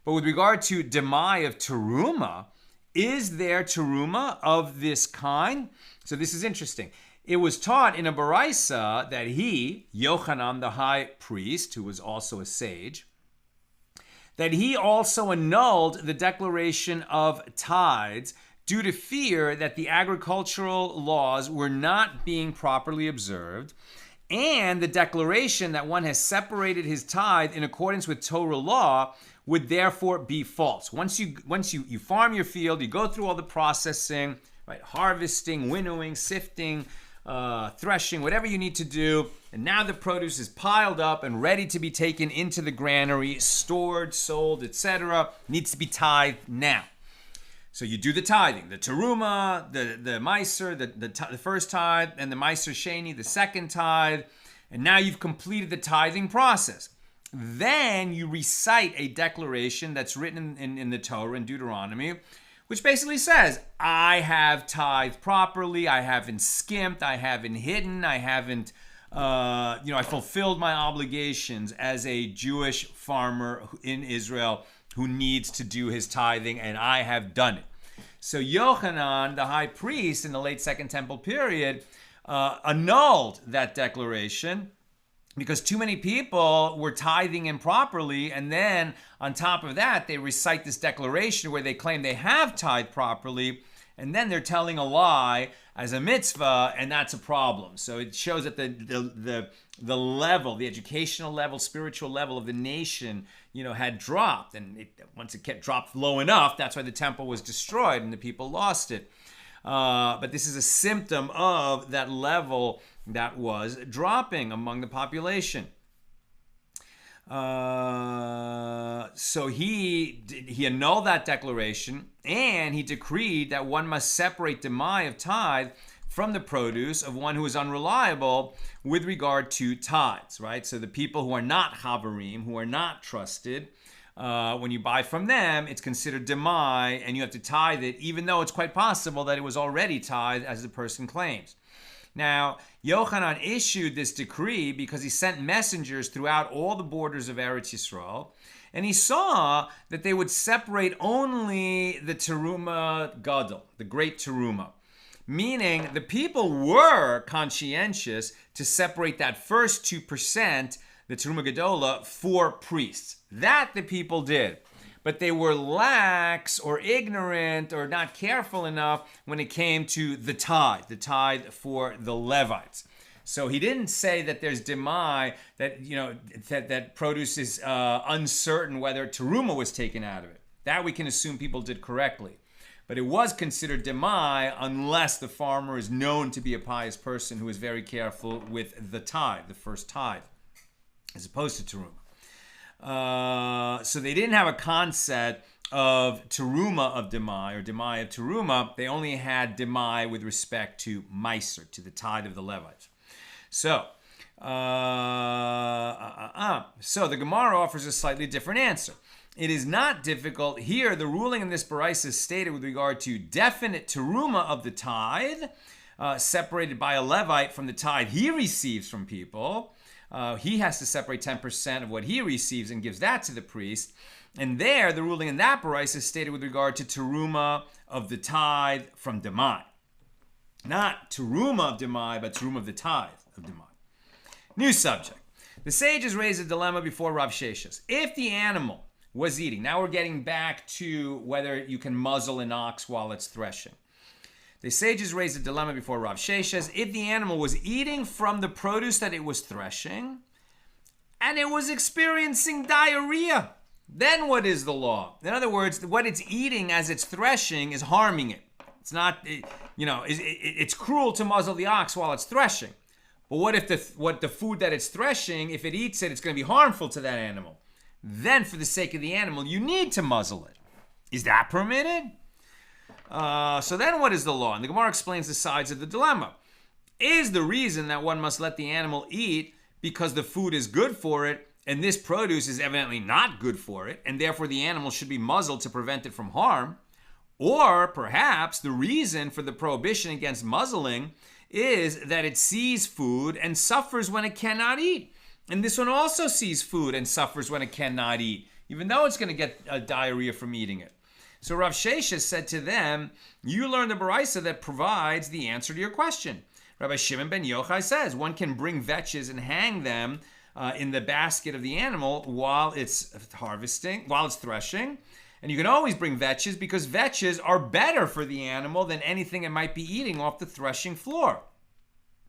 But with regard to demai of teruma, is there teruma of this kind? So this is interesting. It was taught in a baraisa that he, Yochanan the high priest, who was also a sage, that he also annulled the declaration of tithes due to fear that the agricultural laws were not being properly observed, and the declaration that one has separated his tithe in accordance with Torah law would therefore be false. Once you farm your field, you go through all the processing, right, harvesting, winnowing, sifting, threshing, whatever you need to do, and now the produce is piled up and ready to be taken into the granary, stored, sold, etc. Needs to be tithed now. So you do the tithing, the teruma, the meiser, the first tithe, and the meiser sheni, the second tithe, and now you've completed the tithing process. Then you recite a declaration that's written in the Torah, in Deuteronomy, which basically says, I have tithed properly, I haven't skimped, I haven't hidden, I haven't, I fulfilled my obligations as a Jewish farmer in Israel who needs to do his tithing, and I have done it. So Yochanan, the high priest in the late Second Temple period, annulled that declaration because too many people were tithing improperly, and then on top of that, they recite this declaration where they claim they have tithed properly, and then they're telling a lie as a mitzvah, and that's a problem. So it shows that the level, the educational level, spiritual level of the nation, had dropped, and once it kept dropped low enough, that's why the temple was destroyed and the people lost it. But this is a symptom of that level that was dropping among the population. So he annulled that declaration, and he decreed that one must separate demai of tithe from the produce of one who is unreliable with regard to tithes, right? So the people who are not chavarim, who are not trusted, when you buy from them, it's considered demai, and you have to tithe it, even though it's quite possible that it was already tithed, as the person claims. Now, Yochanan issued this decree because he sent messengers throughout all the borders of Eretz Yisrael, and he saw that they would separate only the teruma gadol, the great teruma, meaning the people were conscientious to separate that first 2%, the teruma gadola, for priests. That the people did. But they were lax or ignorant or not careful enough when it came to the tithe for the Levites. So he didn't say that there's demai, that produce is uncertain whether teruma was taken out of it. That we can assume people did correctly. But it was considered demai unless the farmer is known to be a pious person who is very careful with the tithe, the first tithe, as opposed to teruma. So they didn't have a concept of teruma of demai or demai of teruma. They only had demai with respect to meiser, to the tithe of the Levites. So the Gemara offers a slightly different answer. It is not difficult. Here, the ruling in this baraisa is stated with regard to definite teruma of the tithe, separated by a Levite from the tithe he receives from people. He has to separate 10% of what he receives and gives that to the priest. And there, the ruling in that baraisa is stated with regard to teruma of the tithe from demai. Not teruma of demai, but teruma of the tithe of demai. New subject. The sages raise a dilemma before Rav Sheshes. If the animal was eating, now we're getting back to whether you can muzzle an ox while it's threshing. The sages raised a dilemma before Rav Sheshes. If the animal was eating from the produce that it was threshing, and it was experiencing diarrhea, then what is the law? In other words, what it's eating as it's threshing is harming it. It's not, it's cruel to muzzle the ox while it's threshing. But what if the food that it's threshing, if it eats it, it's going to be harmful to that animal? Then, for the sake of the animal, you need to muzzle it. Is that permitted? So then what is the law? And the Gemara explains the sides of the dilemma. Is the reason that one must let the animal eat because the food is good for it, and this produce is evidently not good for it, and therefore the animal should be muzzled to prevent it from harm? Or perhaps the reason for the prohibition against muzzling is that it sees food and suffers when it cannot eat. And this one also sees food and suffers when it cannot eat, even though it's going to get diarrhea from eating it. So Rav Sheshes said to them, you learn the baraisa that provides the answer to your question. Rabbi Shimon ben Yochai says, one can bring vetches and hang them in the basket of the animal while it's threshing. And you can always bring vetches because vetches are better for the animal than anything it might be eating off the threshing floor.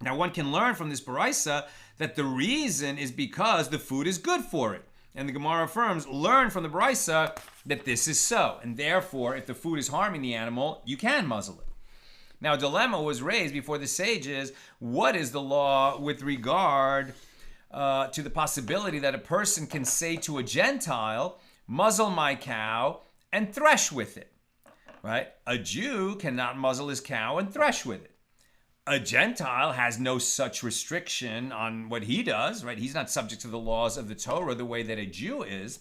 Now one can learn from this baraisa that the reason is because the food is good for it. And the Gemara affirms, learn from the baraisa that this is so. And therefore, if the food is harming the animal, you can muzzle it. Now a dilemma was raised before the sages. What is the law with regard to the possibility that a person can say to a Gentile, muzzle my cow and thresh with it, right? A Jew cannot muzzle his cow and thresh with it. A Gentile has no such restriction on what he does, right? He's not subject to the laws of the Torah the way that a Jew is.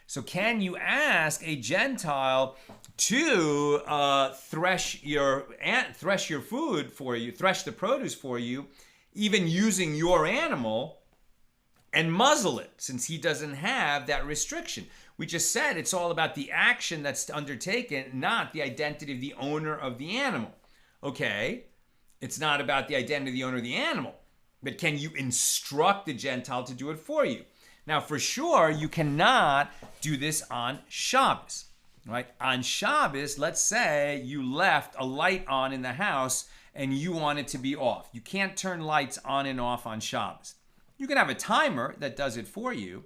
So can you ask a Gentile to thresh your food for you, thresh the produce for you, even using your animal, and muzzle it, since he doesn't have that restriction? We just said it's all about the action that's undertaken, not the identity of the owner of the animal. Okay, it's not about the identity of the owner of the animal, but can you instruct the Gentile to do it for you? Now, for sure, you cannot do this on Shabbos, right? On Shabbos, let's say you left a light on in the house and you want it to be off. You can't turn lights on and off on Shabbos. You can have a timer that does it for you,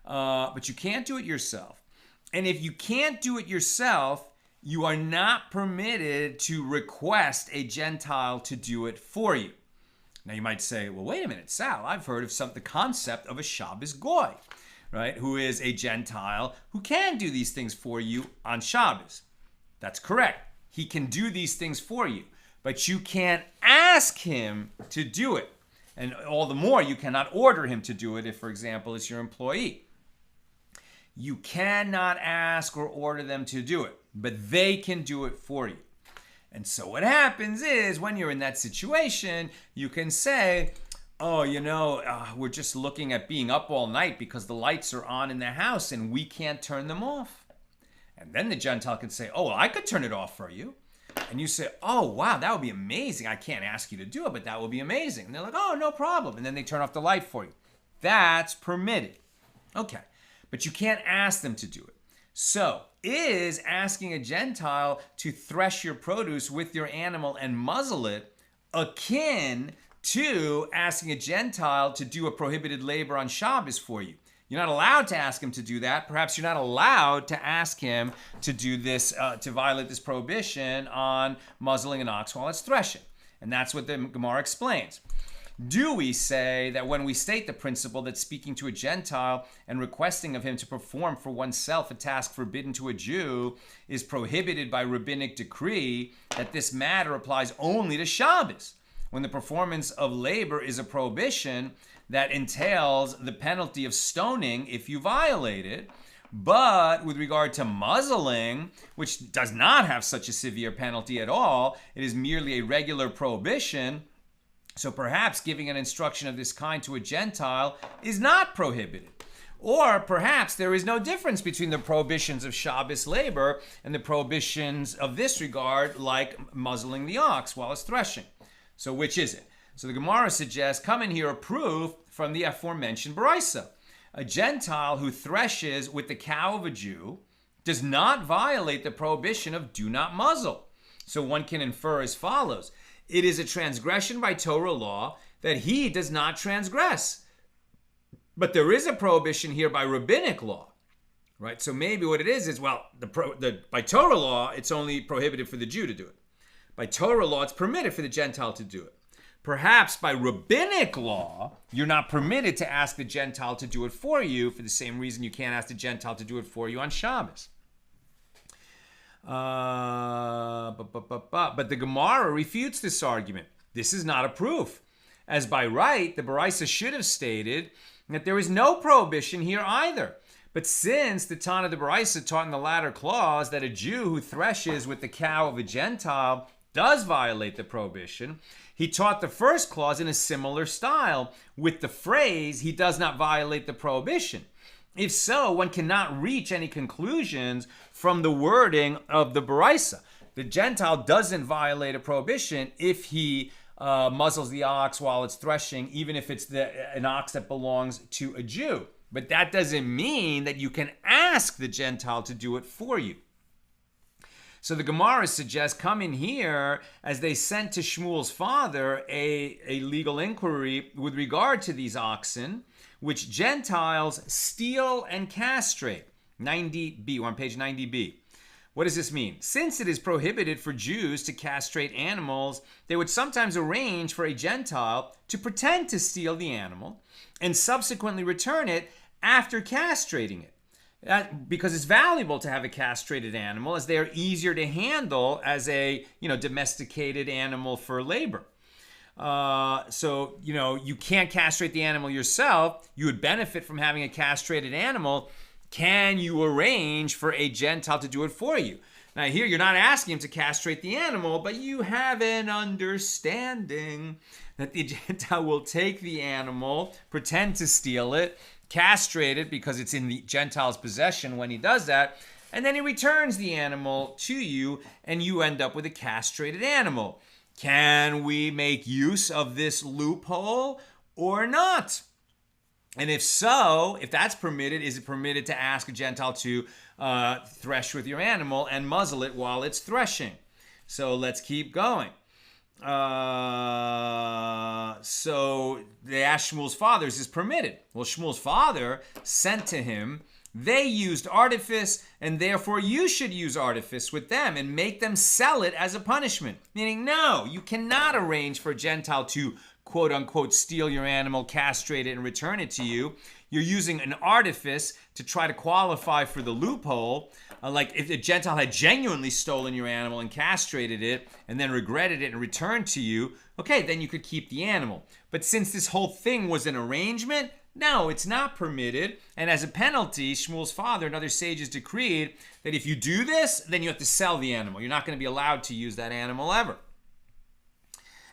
but you can't do it yourself. And if you can't do it yourself, you are not permitted to request a Gentile to do it for you. Now you might say, well, wait a minute, Sal, I've heard of the concept of a Shabbos goy, right? Who is a Gentile who can do these things for you on Shabbos. That's correct. He can do these things for you, but you can't ask him to do it. And all the more, you cannot order him to do it if, for example, it's your employee. You cannot ask or order them to do it, but they can do it for you. And so what happens is, when you're in that situation, you can say, oh, we're just looking at being up all night because the lights are on in the house and we can't turn them off. And then the Gentile can say, oh, well, I could turn it off for you. And you say, oh, wow, that would be amazing. I can't ask you to do it, but that would be amazing. And they're like, oh, no problem. And then they turn off the light for you. That's permitted. Okay. But you can't ask them to do it. So, is asking a Gentile to thresh your produce with your animal and muzzle it akin to asking a Gentile to do a prohibited labor on Shabbos for you? You're not allowed to ask him to do that. Perhaps you're not allowed to ask him to do this, to violate this prohibition on muzzling an ox while it's threshing. And that's what the Gemara explains. Do we say that when we state the principle that speaking to a Gentile and requesting of him to perform for oneself a task forbidden to a Jew is prohibited by rabbinic decree, that this matter applies only to Shabbos, when the performance of labor is a prohibition that entails the penalty of stoning if you violate it? But with regard to muzzling, which does not have such a severe penalty at all, it is merely a regular prohibition. So perhaps giving an instruction of this kind to a Gentile is not prohibited. Or perhaps there is no difference between the prohibitions of Shabbos labor and the prohibitions of this regard, like muzzling the ox while it's threshing. So which is it? So the Gemara suggests, come in here a proof from the aforementioned baraisa. A Gentile who threshes with the cow of a Jew does not violate the prohibition of do not muzzle. So one can infer as follows. It is a transgression by Torah law that he does not transgress. But there is a prohibition here by rabbinic law, right? So maybe what it is well, by Torah law, it's only prohibited for the Jew to do it. By Torah law, it's permitted for the Gentile to do it. Perhaps by rabbinic law, you're not permitted to ask the Gentile to do it for you for the same reason you can't ask the Gentile to do it for you on Shabbos. But the Gemara refutes this argument. This is not a proof. As by right, the Baraisa should have stated that there is no prohibition here either. But since the Tana of the Baraisa taught in the latter clause that a Jew who threshes with the cow of a Gentile does violate the prohibition, he taught the first clause in a similar style with the phrase, he does not violate the prohibition. If so, one cannot reach any conclusions from the wording of the Baraisa. The Gentile doesn't violate a prohibition if he muzzles the ox while it's threshing, even if it's an ox that belongs to a Jew. But that doesn't mean that you can ask the Gentile to do it for you. So the Gemara suggests, come in here, as they sent to Shmuel's father a legal inquiry with regard to these oxen, which Gentiles steal and castrate. 90b, we're on page 90b. What does this mean? Since it is prohibited for Jews to castrate animals, they would sometimes arrange for a Gentile to pretend to steal the animal and subsequently return it after castrating it. Because it's valuable to have a castrated animal, as they are easier to handle as a domesticated animal for labor. So you can't castrate the animal yourself. You would benefit from having a castrated animal. Can you arrange for a Gentile to do it for you? Now here you're not asking him to castrate the animal, but you have an understanding that the Gentile will take the animal, pretend to steal it, castrate it because it's in the Gentile's possession when he does that, and then he returns the animal to you and you end up with a castrated animal. Can we make use of this loophole or not? And if so, if that's permitted, is it permitted to ask a Gentile to thresh with your animal and muzzle it while it's threshing? So let's keep going. So they asked Shmuel's father, is this permitted? Well, Shmuel's father sent to him, they used artifice, and therefore you should use artifice with them and make them sell it as a punishment. Meaning, no, you cannot arrange for a Gentile to quote unquote steal your animal, castrate it, and return it to you. You're using an artifice to try to qualify for the loophole. Like if a Gentile had genuinely stolen your animal and castrated it and then regretted it and returned to you, okay, then you could keep the animal. But since this whole thing was an arrangement, no, it's not permitted. And as a penalty, Shmuel's father and other sages decreed that if you do this, then you have to sell the animal. You're not going to be allowed to use that animal ever.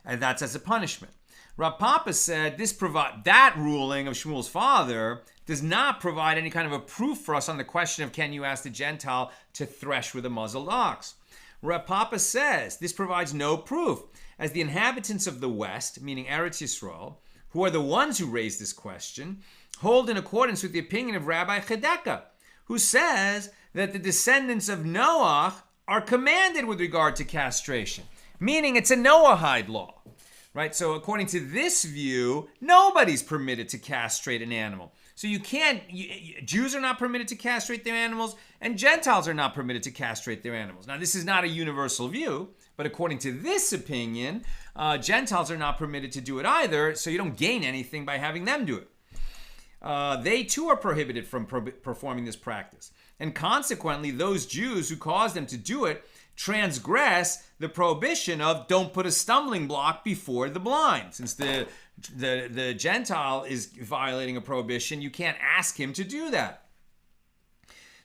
And that's as a punishment. Rav Papa said that ruling of Shmuel's father does not provide any kind of a proof for us on the question of can you ask the Gentile to thresh with a muzzled ox. Rav Papa says this provides no proof, as the inhabitants of the West, meaning Eretz Yisrael, who are the ones who raised this question, hold in accordance with the opinion of Rabbi Chedekah, who says that the descendants of Noach are commanded with regard to castration, meaning it's a Noahide law. Right? So according to this view, nobody's permitted to castrate an animal. So Jews are not permitted to castrate their animals, and Gentiles are not permitted to castrate their animals. Now, this is not a universal view, but according to this opinion, Gentiles are not permitted to do it either, so you don't gain anything by having them do it. They too are prohibited from performing this practice. And consequently, those Jews who caused them to do it transgress the prohibition of don't put a stumbling block before the blind. Since the Gentile is violating a prohibition, you can't ask him to do that.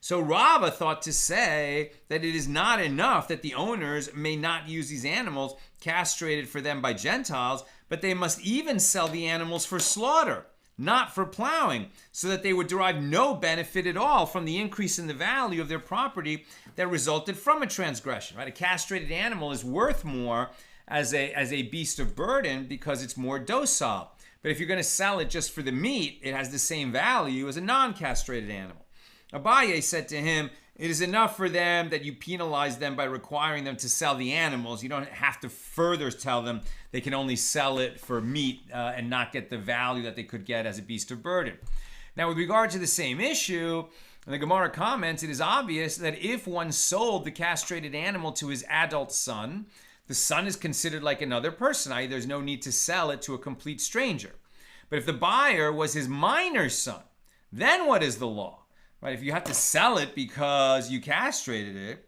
So Rava thought to say that it is not enough that the owners may not use these animals castrated for them by Gentiles, but they must even sell the animals for slaughter, not for plowing, so that they would derive no benefit at all from the increase in the value of their property that resulted from a transgression. Right? A castrated animal is worth more as a beast of burden because it's more docile. But if you're going to sell it just for the meat, it has the same value as a non-castrated animal. Abaye said to him, it is enough for them that you penalize them by requiring them to sell the animals. You don't have to further tell them they can only sell it for meat and not get the value that they could get as a beast of burden. Now, with regard to the same issue, the Gemara comments, it is obvious that if one sold the castrated animal to his adult son, the son is considered like another person, i.e. there's no need to sell it to a complete stranger. But if the buyer was his minor son, then what is the law? Right? If you have to sell it because you castrated it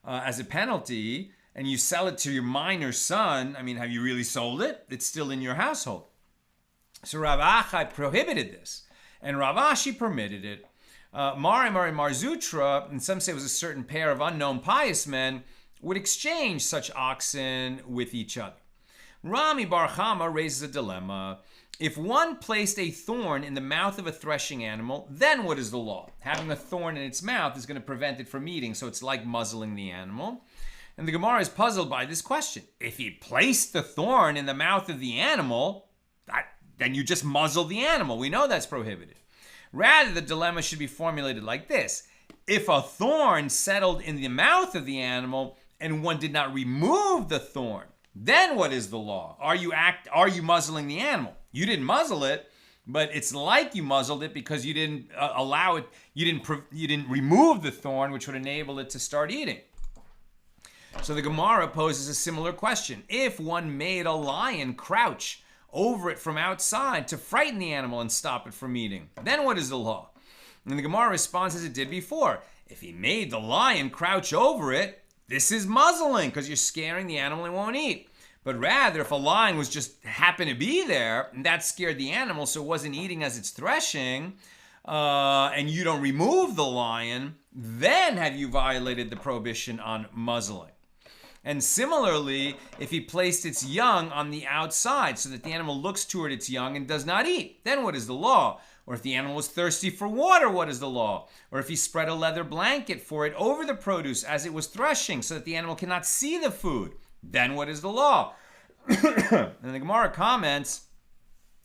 as a penalty, and you sell it to your minor son, I mean, have you really sold it? It's still in your household. So Rav Achai prohibited this, and Rav Ashi permitted it. Mari Marzutra, and some say it was a certain pair of unknown pious men, would exchange such oxen with each other. Rami Bar Chama raises a dilemma. If one placed a thorn in the mouth of a threshing animal, then what is the law? Having a thorn in its mouth is going to prevent it from eating, so it's like muzzling the animal. And the Gemara is puzzled by this question. If he placed the thorn in the mouth of the animal, then you just muzzle the animal. We know that's prohibited. Rather, the dilemma should be formulated like this. If a thorn settled in the mouth of the animal and one did not remove the thorn, then what is the law? Are you muzzling the animal? You didn't muzzle it, but it's like you muzzled it because you didn't allow it. You didn't remove the thorn, which would enable it to start eating. So the Gemara poses a similar question. If one made a lion crouch over it from outside to frighten the animal and stop it from eating, then what is the law? And the Gemara responds as it did before. If he made the lion crouch over it, this is muzzling because you're scaring the animal and won't eat. But rather, if a lion was just happened to be there, and that scared the animal, so it wasn't eating as it's threshing, and you don't remove the lion, then have you violated the prohibition on muzzling. And similarly, if he placed its young on the outside so that the animal looks toward its young and does not eat, then what is the law? Or if the animal was thirsty for water, what is the law? Or if he spread a leather blanket for it over the produce as it was threshing so that the animal cannot see the food, then what is the law? And the Gemara comments,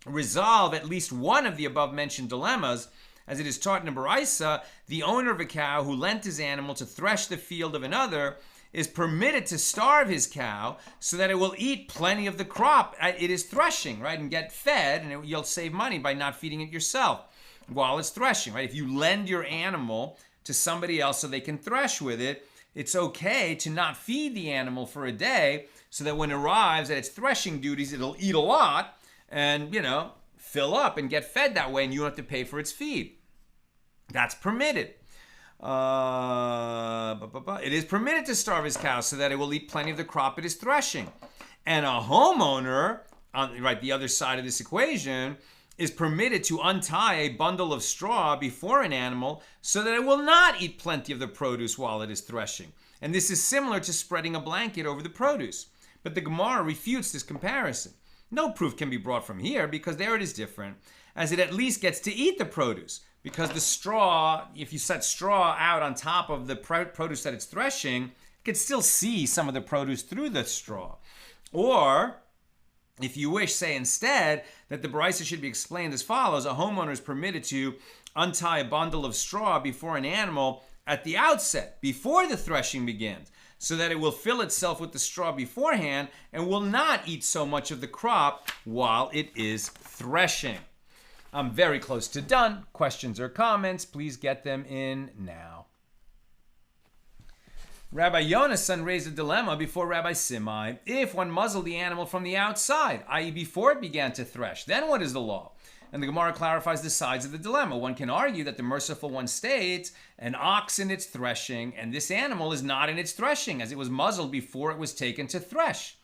resolve at least one of the above mentioned dilemmas, as it is taught in a Baraisa, the owner of a cow who lent his animal to thresh the field of another is permitted to starve his cow so that it will eat plenty of the crop it is threshing, right, and get fed, and you'll save money by not feeding it yourself while it's threshing, right? If you lend your animal to somebody else so they can thresh with it, it's okay to not feed the animal for a day so that when it arrives at its threshing duties, it'll eat a lot and, fill up and get fed that way, and you don't have to pay for its feed. That's permitted. It is permitted to starve his cow so that it will eat plenty of the crop it is threshing. And a homeowner, on the other side of this equation, is permitted to untie a bundle of straw before an animal so that it will not eat plenty of the produce while it is threshing. And this is similar to spreading a blanket over the produce. But the Gemara refutes this comparison. No proof can be brought from here because there it is different, as it at least gets to eat the produce. Because the straw, if you set straw out on top of the produce that it's threshing, you can still see some of the produce through the straw. Or, if you wish, say instead, that the Baraisa should be explained as follows. A homeowner is permitted to untie a bundle of straw before an animal at the outset, before the threshing begins, so that it will fill itself with the straw beforehand and will not eat so much of the crop while it is threshing. I'm very close to done. Questions or comments, please get them in now. Rabbi Yonasan raised a dilemma before Rabbi Simai. If one muzzled the animal from the outside, i.e. before it began to thresh, then what is the law? And the Gemara clarifies the sides of the dilemma. One can argue that the merciful one states, an ox in its threshing, and this animal is not in its threshing, as it was muzzled before it was taken to thresh.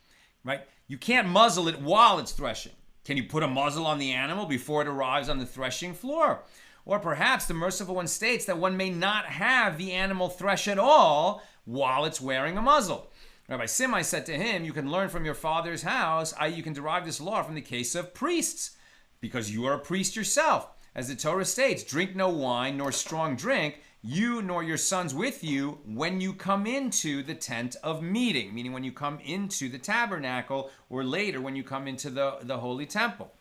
Right? You can't muzzle it while it's threshing. Can you put a muzzle on the animal before it arrives on the threshing floor? Or perhaps the merciful one states that one may not have the animal thresh at all while it's wearing a muzzle. Rabbi Simai said to him, you can learn from your father's house, i.e. you can derive this law from the case of priests, because you are a priest yourself. As the Torah states, drink no wine nor strong drink, you nor your sons with you, when you come into the tent of meeting, meaning when you come into the tabernacle, or later when you come into the holy temple.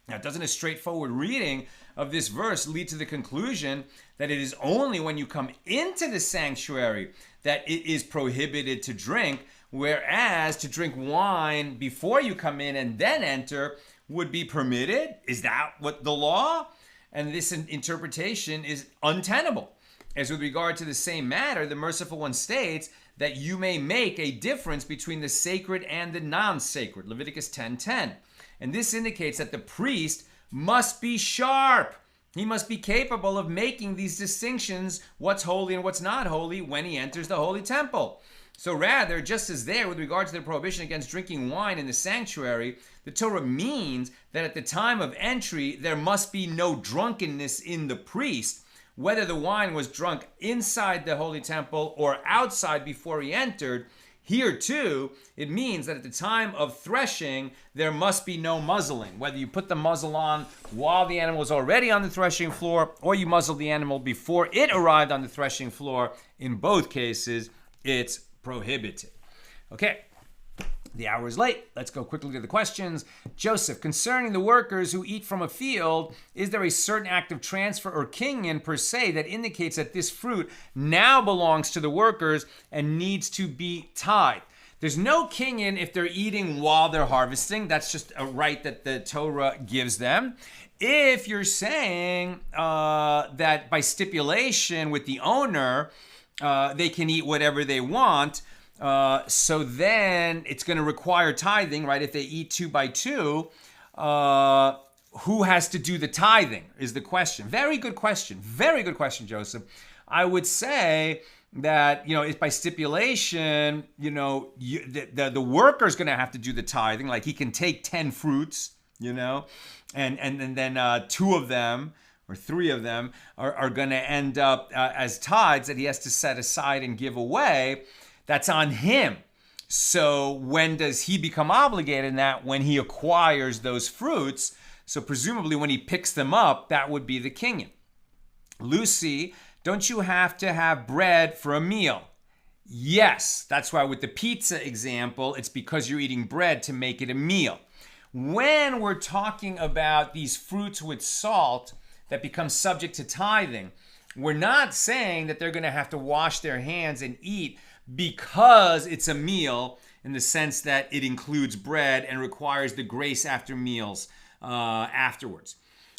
Now, doesn't a straightforward reading of this verse lead to the conclusion that it is only when you come into the sanctuary that it is prohibited to drink, whereas to drink wine before you come in and then enter would be permitted? Is that what the law? And this interpretation is untenable. As with regard to the same matter, the merciful one states that you may make a difference between the sacred and the non-sacred, Leviticus 10:10. And this indicates that the priest must be sharp. He must be capable of making these distinctions, what's holy and what's not holy, when he enters the holy temple. So rather, just as there, with regard to the prohibition against drinking wine in the sanctuary, the Torah means that at the time of entry, there must be no drunkenness in the priest, whether the wine was drunk inside the holy temple or outside before he entered. Here too, it means that at the time of threshing, there must be no muzzling. Whether you put the muzzle on while the animal was already on the threshing floor or you muzzled the animal before it arrived on the threshing floor, in both cases, it's prohibited. Okay. The hour is late. Let's go quickly to the questions. Joseph, concerning the workers who eat from a field, is there a certain act of transfer or kinyan per se that indicates that this fruit now belongs to the workers and needs to be tithed? There's no kinyan if they're eating while they're harvesting. That's just a right that the Torah gives them. If you're saying that by stipulation with the owner, they can eat whatever they want, so then it's going to require tithing, right? If they eat 2 by 2, who has to do the tithing is the question. Very good question. Very good question, Joseph. I would say that, if by stipulation, the worker's going to have to do the tithing. Like he can take 10 fruits, and then 2 of them or 3 of them are going to end up as tithes that he has to set aside and give away. That's on him. So when does he become obligated in that? When he acquires those fruits. So presumably when he picks them up, that would be the kinyan. Lucy, don't you have to have bread for a meal? Yes. That's why with the pizza example, it's because you're eating bread to make it a meal. When we're talking about these fruits with salt that become subject to tithing, we're not saying that they're going to have to wash their hands and eat because it's a meal in the sense that it includes bread and requires the grace after meals afterwards.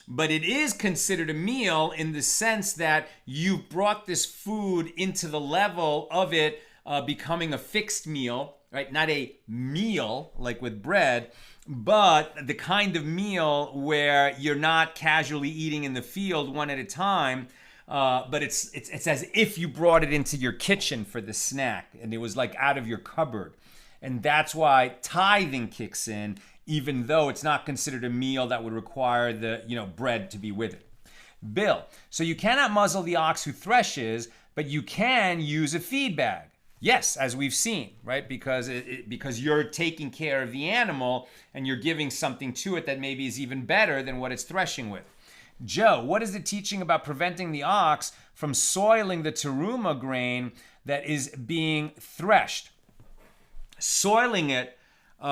But it is considered a meal in the sense that you've brought this food into the level of it becoming a fixed meal, right? Not a meal like with bread, but the kind of meal where you're not casually eating in the field one at a time, but it's as if you brought it into your kitchen for the snack and it was like out of your cupboard. And that's why tithing kicks in, even though it's not considered a meal that would require the bread to be with it. Bill, so you cannot muzzle the ox who threshes, but you can use a feed bag. Yes, as we've seen, right? Because you're taking care of the animal and you're giving something to it that maybe is even better than what it's threshing with. Joe, what is the teaching about preventing the ox from soiling the teruma grain that is being threshed? Soiling it, you're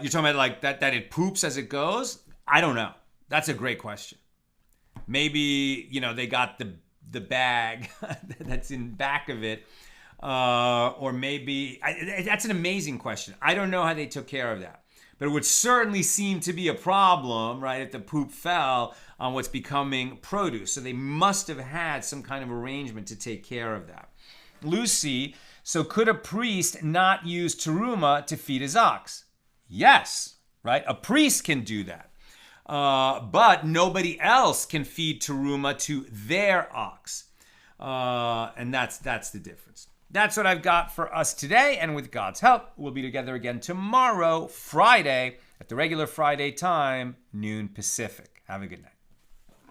talking about like that it poops as it goes? I don't know. That's a great question. Maybe, they got the bag that's in back of it. Or maybe, that's an amazing question. I don't know how they took care of that. But it would certainly seem to be a problem, right, if the poop fell on what's becoming produce. So they must have had some kind of arrangement to take care of that. Lucy, so could a priest not use teruma to feed his ox? Yes, right? A priest can do that. But nobody else can feed teruma to their ox. And that's the difference. That's what I've got for us today, and with God's help, we'll be together again tomorrow, Friday, at the regular Friday time, noon Pacific. Have a good night.